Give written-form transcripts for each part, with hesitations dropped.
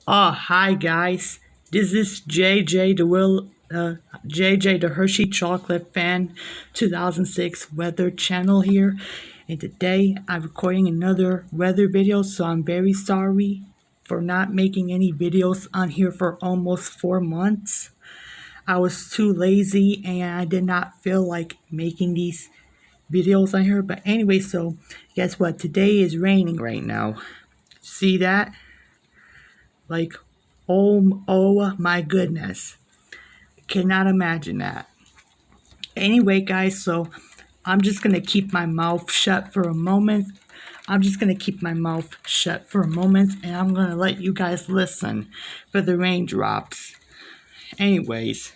Oh, hi guys. This is JJ the Hershey Chocolate Fan 2006 Weather Channel here. And today I'm recording another weather video, so I'm very sorry for not making any videos on here for almost 4 months. I was too lazy and I did not feel like making these videos on here. But anyway, so guess what? Today is raining right now. See that? Like, oh my goodness. Cannot imagine that. Anyway, guys, so I'm just going to keep my mouth shut for a moment. I'm just going to keep my mouth shut for a moment and I'm going to let you guys listen for the raindrops. Anyways,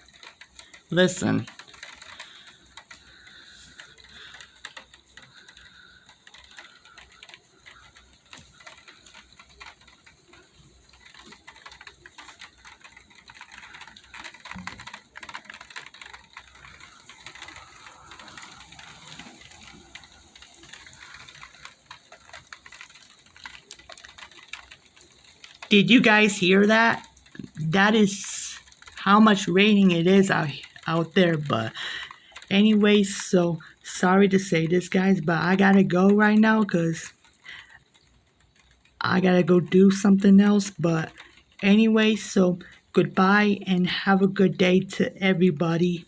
listen. Did you guys hear that? That is how much raining it is out there. But anyways, so sorry to say this, guys, but I gotta go right now because I gotta go do something else. But anyway, so goodbye and have a good day to everybody.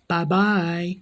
Bye bye.